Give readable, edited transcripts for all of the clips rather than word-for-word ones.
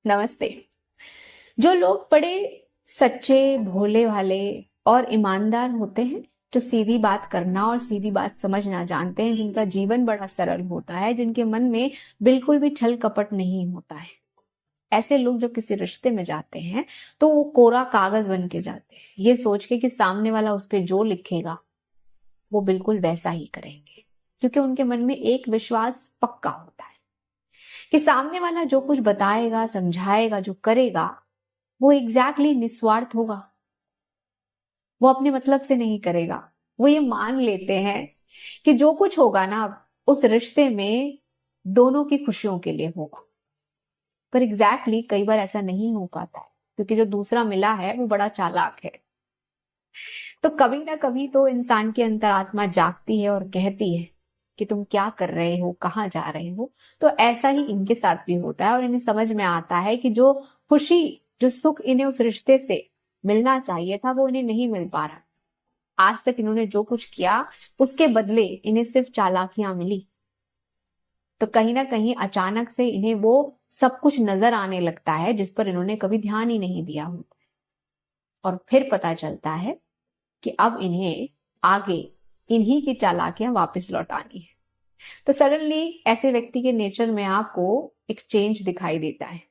नमस्ते। जो लोग बड़े सच्चे, भोले भाले और ईमानदार होते हैं, जो सीधी बात करना और सीधी बात समझना जानते हैं, जिनका जीवन बड़ा सरल होता है, जिनके मन में बिल्कुल भी छल कपट नहीं होता है, ऐसे लोग जब किसी रिश्ते में जाते हैं तो वो कोरा कागज बन के जाते हैं, ये सोच के कि सामने वाला उस पर जो लिखेगा वो बिल्कुल वैसा ही करेंगे, क्योंकि उनके मन में एक विश्वास पक्का होता है कि सामने वाला जो कुछ बताएगा, समझाएगा, जो करेगा वो एग्जैक्टली निस्वार्थ होगा। वो अपने मतलब से नहीं करेगा। वो ये मान लेते हैं कि जो कुछ होगा ना उस रिश्ते में दोनों की खुशियों के लिए होगा। पर एग्जैक्टली कई बार ऐसा नहीं हो पाता है, क्योंकि जो दूसरा मिला है वो बड़ा चालाक है। तो कभी ना कभी तो इंसान की अंतरात्मा जागती है और कहती है कि तुम क्या कर रहे हो, कहाँ जा रहे हो। तो ऐसा ही इनके साथ भी होता है और इन्हें समझ में आता है कि जो खुशी, जो सुख इन्हें उस रिश्ते से मिलना चाहिए था वो इन्हें नहीं मिल पा रहा। आज तक इन्होंने जो कुछ किया उसके बदले इन्हें सिर्फ चालाकियां मिली। तो कहीं ना कहीं अचानक से इन्हें वो सब कुछ नजर आने लगता है जिस पर इन्होंने कभी ध्यान ही नहीं दिया होता। और फिर पता चलता है कि अब इन्हें आगे इन्हीं की चालाकियां वापस लौटानी है। तो सडनली ऐसे व्यक्ति के नेचर में आपको एक चेंज दिखाई देता है,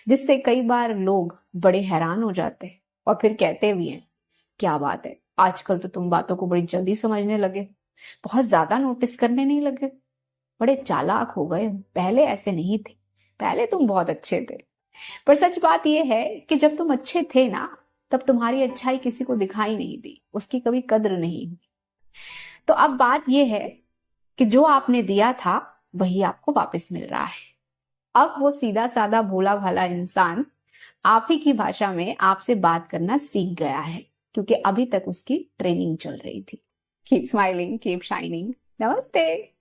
जिससे कई बार लोग बड़े हैरान हो जाते हैं और फिर कहते भी हैं, क्या बात है, आजकल तो तुम बातों को बड़ी जल्दी समझने लगे, बहुत ज्यादा नोटिस करने नहीं लगे, बड़े चालाक हो गए, पहले ऐसे नहीं थे, पहले तुम बहुत अच्छे थे। पर सच बात यह है कि जब तुम अच्छे थे ना, तब तुम्हारी अच्छाई किसी को दिखाई नहीं दी, उसकी कभी कद्र नहीं हुई। तो अब बात यह है कि जो आपने दिया था वही आपको वापस मिल रहा है। अब वो सीधा साधा भोला भाला इंसान आप ही की भाषा में आपसे बात करना सीख गया है, क्योंकि अभी तक उसकी ट्रेनिंग चल रही थी। Keep smiling, keep shining. नमस्ते।